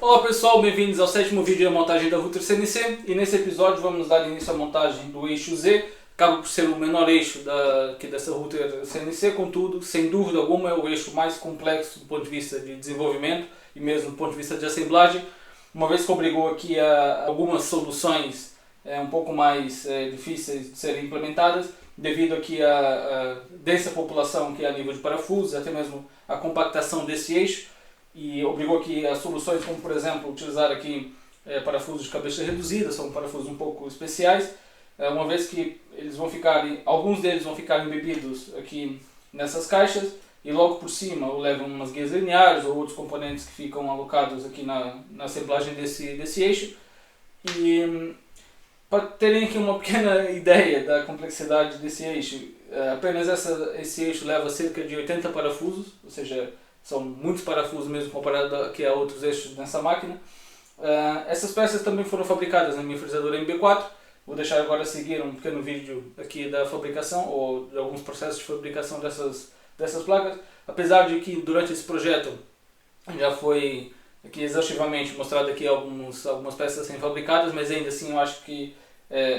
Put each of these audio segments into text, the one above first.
Olá pessoal, bem-vindos ao sétimo vídeo da montagem da router CNC e nesse episódio vamos dar início à montagem do eixo Z. Acaba por ser o menor eixo aqui dessa router CNC, contudo, sem dúvida alguma é o eixo mais complexo do ponto de vista de desenvolvimento e mesmo do ponto de vista de assemblagem, uma vez que obrigou aqui a algumas soluções um pouco mais difíceis de serem implementadas, devido aqui à densa população que é a nível de parafusos, até mesmo a compactação desse eixo, e obrigou aqui a soluções como, por exemplo, utilizar aqui parafusos de cabeça reduzida, são parafusos um pouco especiais, uma vez que eles vão ficar, alguns deles vão ficar embebidos aqui nessas caixas e logo por cima levam umas guias lineares ou outros componentes que ficam alocados aqui na assemblagem desse eixo. E para terem aqui uma pequena ideia da complexidade desse eixo, apenas esse eixo leva cerca de 80 parafusos, ou seja, são muitos parafusos mesmo comparado aqui a outros eixos nessa máquina. Essas peças também foram fabricadas na minha frisadora MB4. Vou deixar agora a seguir um pequeno vídeo aqui da fabricação ou de alguns processos de fabricação dessas placas. Apesar de que durante esse projeto já foi aqui exaustivamente mostrado aqui algumas peças a serem fabricadas, mas ainda assim eu acho que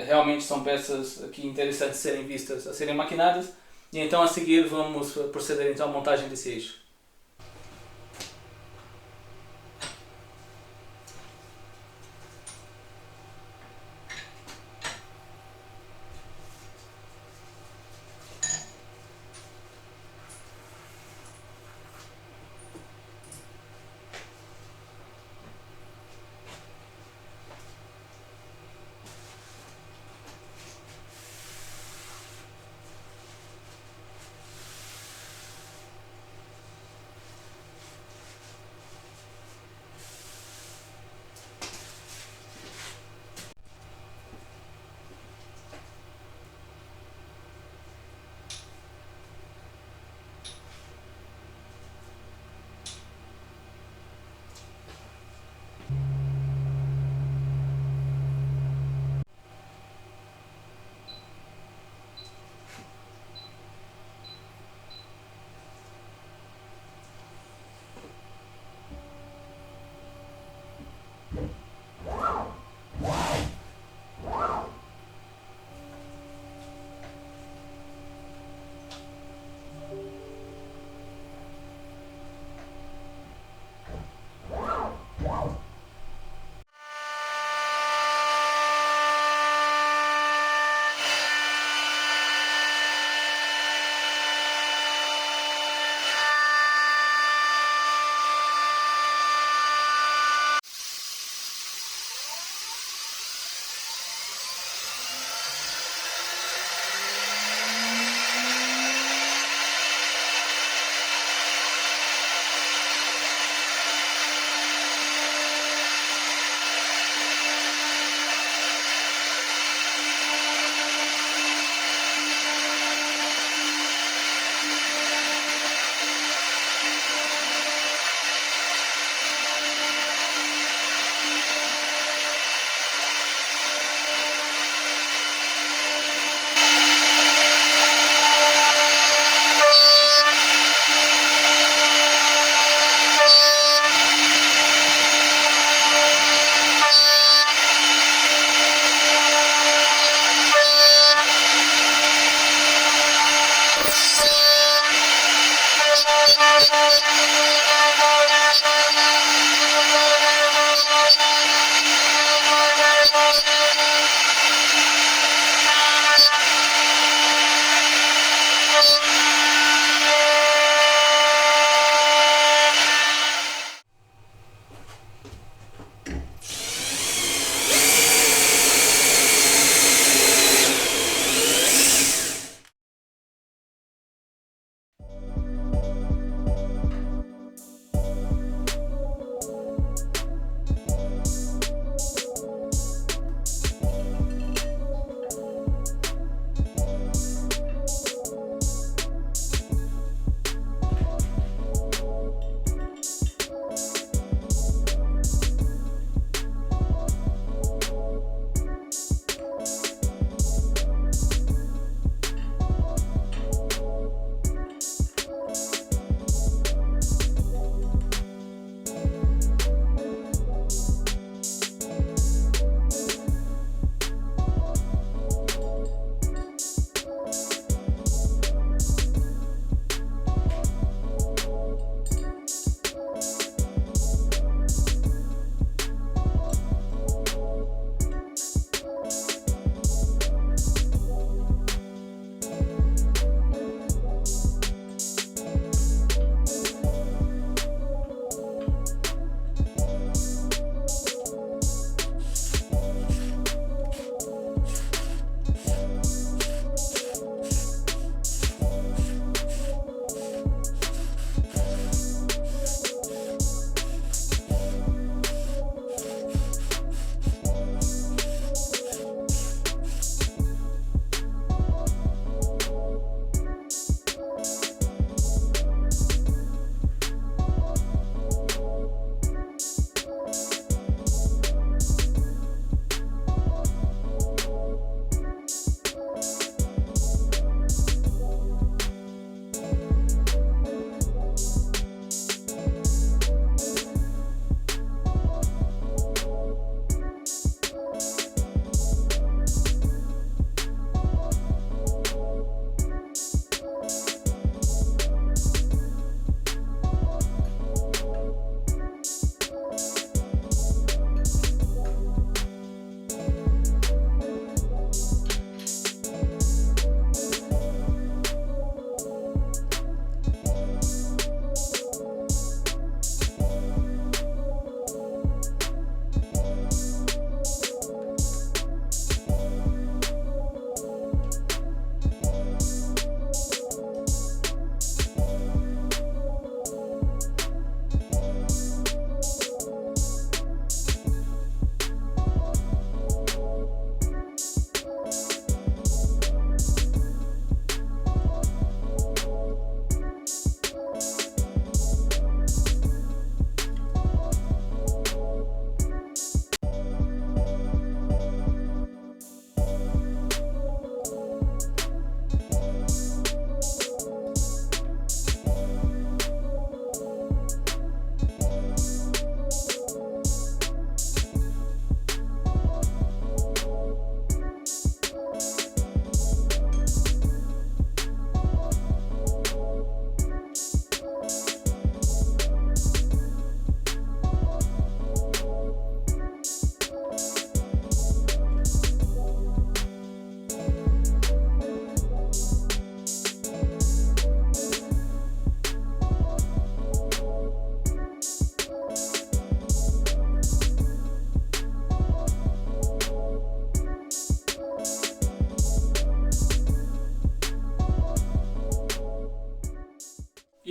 realmente são peças aqui interessantes de serem vistas, a serem maquinadas. E então a seguir vamos proceder então à montagem desse eixo.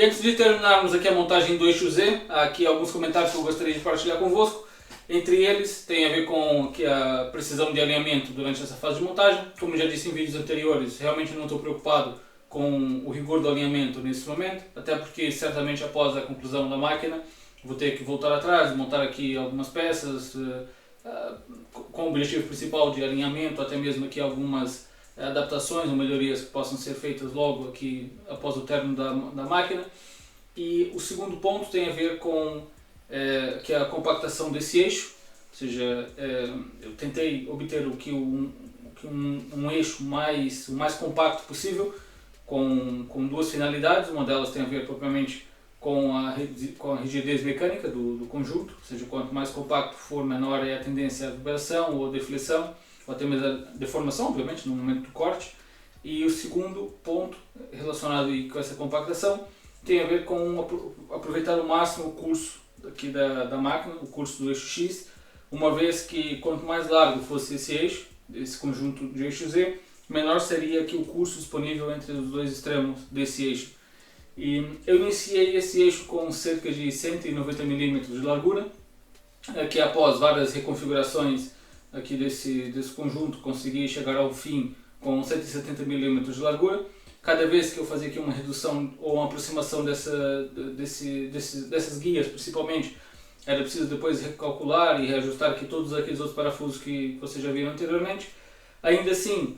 antes de terminarmos aqui a montagem do eixo Z, há aqui alguns comentários que eu gostaria de partilhar convosco. Entre eles tem a ver com aqui a precisão de alinhamento durante essa fase de montagem. Como já disse em vídeos anteriores, realmente não estou preocupado com o rigor do alinhamento nesse momento, até porque certamente após a conclusão da máquina vou ter que voltar atrás, montar aqui algumas peças com o objetivo principal de alinhamento, até mesmo aqui algumas adaptações ou melhorias que possam ser feitas logo aqui após o término da máquina. E o segundo ponto tem a ver com que é a compactação desse eixo, ou seja, eu tentei obter um eixo o mais compacto possível, com duas finalidades. Uma delas tem a ver propriamente com a rigidez mecânica do conjunto, ou seja, quanto mais compacto for, menor é a tendência à vibração ou deflexão, ou até mesmo a deformação, obviamente, no momento do corte. E o segundo ponto relacionado com essa compactação tem a ver com aproveitar ao máximo o curso aqui da máquina, o curso do eixo X, uma vez que quanto mais largo fosse esse eixo, esse conjunto de eixo Z, menor seria aqui o curso disponível entre os dois extremos desse eixo. E eu iniciei esse eixo com cerca de 190 mm de largura, que após várias reconfigurações aqui desse conjunto consegui chegar ao fim com 170 mm de largura. Cada vez que eu fazia aqui uma redução ou uma aproximação dessas guias, principalmente, era preciso depois recalcular e reajustar aqui todos aqueles outros parafusos que vocês já viram anteriormente. Ainda assim,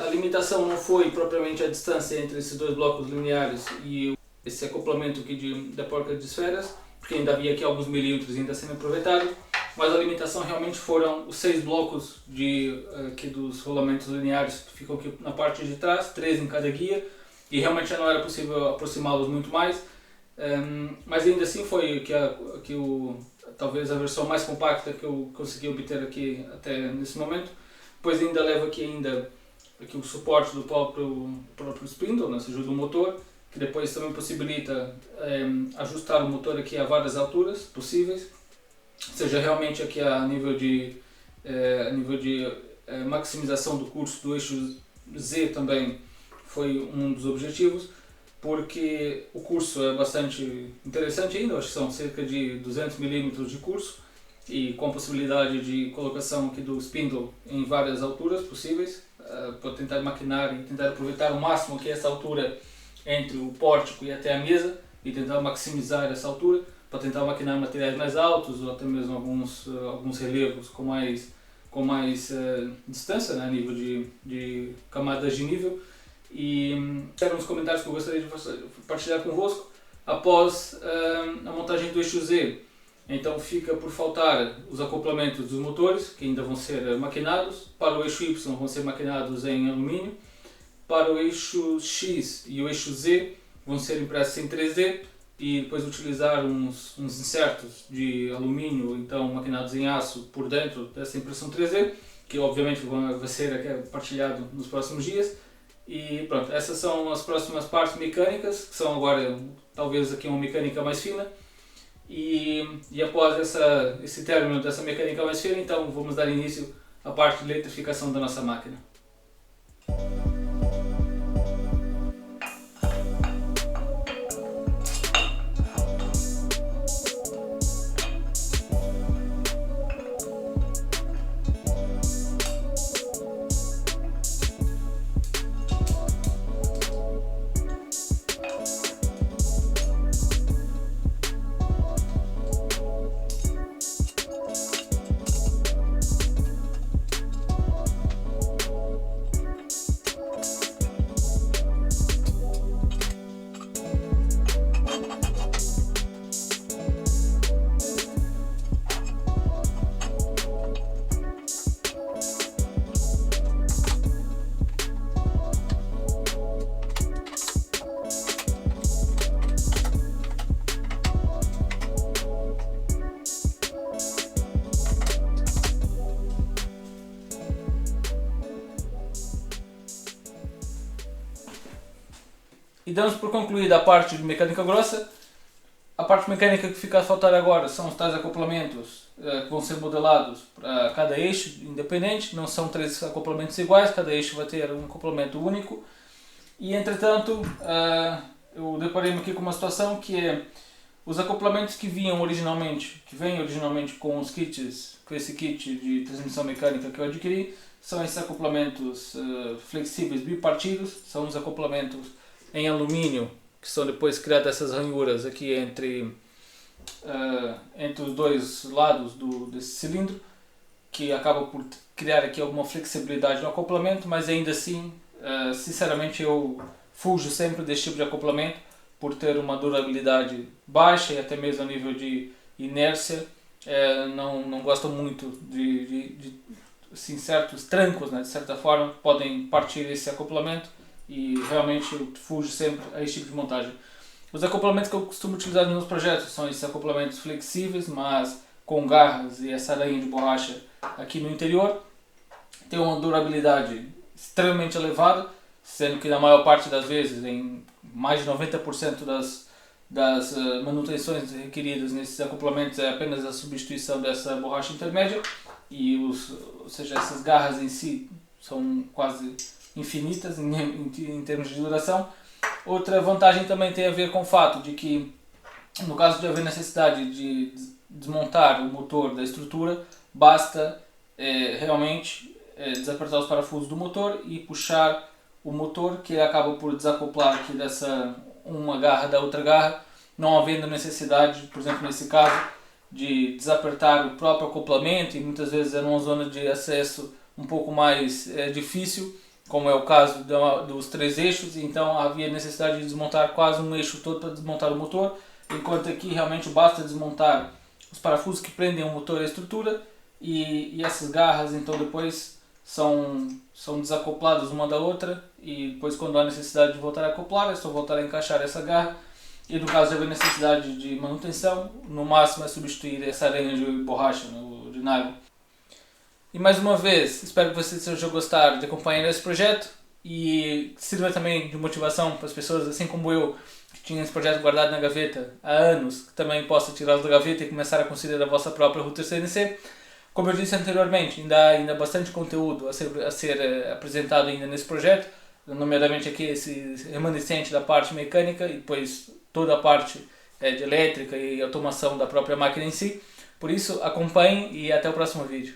a limitação não foi propriamente a distância entre esses dois blocos lineares e esse acoplamento aqui da porca de esferas, porque ainda havia aqui alguns milímetros ainda sendo aproveitados, mas a limitação realmente foram os 6 blocos aqui dos rolamentos lineares que ficam aqui na parte de trás, 3 em cada guia, e realmente já não era possível aproximá-los muito mais, mas ainda assim foi talvez a versão mais compacta que eu consegui obter aqui até nesse momento, pois ainda leva aqui o suporte do próprio spindle, né, ou seja, do motor, que depois também possibilita ajustar o motor aqui a várias alturas possíveis, seja realmente aqui a nível de maximização do curso do eixo Z também foi um dos objetivos, porque o curso é bastante interessante ainda, acho que são cerca de 200 mm de curso, e com a possibilidade de colocação aqui do spindle em várias alturas possíveis, para tentar maquinar e tentar aproveitar ao máximo aqui essa altura entre o pórtico e até a mesa, e tentar maximizar essa altura para tentar maquinar materiais mais altos ou até mesmo alguns relevos com mais distância, né, a nível de camadas de nível. E eram os comentários que eu gostaria de partilhar convosco após a montagem do eixo Z. Então fica por faltar os acoplamentos dos motores, que ainda vão ser maquinados. Para o eixo Y vão ser maquinados em alumínio. Para o eixo X e o eixo Z vão ser impressos em 3D e depois utilizar uns insertos de alumínio, então maquinados em aço por dentro dessa impressão 3D, que obviamente vai ser partilhado nos próximos dias. E pronto, essas são as próximas partes mecânicas, que são agora talvez aqui uma mecânica mais fina. E após esse término dessa mecânica mais fina, então vamos dar início à parte de eletrificação da nossa máquina. E damos por concluída a parte de mecânica grossa. A parte mecânica que fica a faltar agora são os tais acoplamentos que vão ser modelados para cada eixo independente. Não são 3 acoplamentos iguais, cada eixo vai ter um acoplamento único. E entretanto, eu deparei-me aqui com uma situação que é os acoplamentos que vêm originalmente com os kits, com esse kit de transmissão mecânica que eu adquiri, são esses acoplamentos flexíveis bipartidos, são os acoplamentos em alumínio, que são depois criadas essas ranhuras aqui entre os dois lados desse cilindro, que acaba por criar aqui alguma flexibilidade no acoplamento, mas ainda assim, sinceramente, eu fujo sempre desse tipo de acoplamento por ter uma durabilidade baixa e até mesmo a nível de inércia. Não gosto muito de assim, certos trancos, né, de certa forma, podem partir esse acoplamento e realmente eu fujo sempre a esse tipo de montagem. Os acoplamentos que eu costumo utilizar nos meus projetos são esses acoplamentos flexíveis, mas com garras e essa aranha de borracha aqui no interior. Tem uma durabilidade extremamente elevada, sendo que na maior parte das vezes, em mais de 90% das manutenções requeridas nesses acoplamentos é apenas a substituição dessa borracha intermédia, e ou seja, essas garras em si são quase infinitas em termos de duração. Outra vantagem também tem a ver com o fato de que, no caso de haver necessidade de desmontar o motor da estrutura, basta realmente desapertar os parafusos do motor e puxar o motor, que acaba por desacoplar aqui dessa uma garra da outra garra, não havendo necessidade, por exemplo nesse caso, de desapertar o próprio acoplamento, e muitas vezes é numa zona de acesso um pouco mais difícil, como é o caso dos 3 eixos, então havia necessidade de desmontar quase um eixo todo para desmontar o motor, enquanto aqui realmente basta desmontar os parafusos que prendem o motor à estrutura, e essas garras então depois são desacopladas uma da outra, e depois quando há necessidade de voltar a acoplar é só voltar a encaixar essa garra, e no caso de haver necessidade de manutenção, no máximo é substituir essa aranha de borracha, de nylon. E mais uma vez, espero que vocês tenham gostado de acompanhar esse projeto e sirva também de motivação para as pessoas, assim como eu, que tinha esse projeto guardado na gaveta há anos, que também possa tirá-lo da gaveta e começar a considerar a vossa própria router CNC. Como eu disse anteriormente, ainda há bastante conteúdo a ser apresentado ainda nesse projeto, nomeadamente aqui esse remanescente da parte mecânica e depois toda a parte de elétrica e automação da própria máquina em si. Por isso, acompanhem e até o próximo vídeo.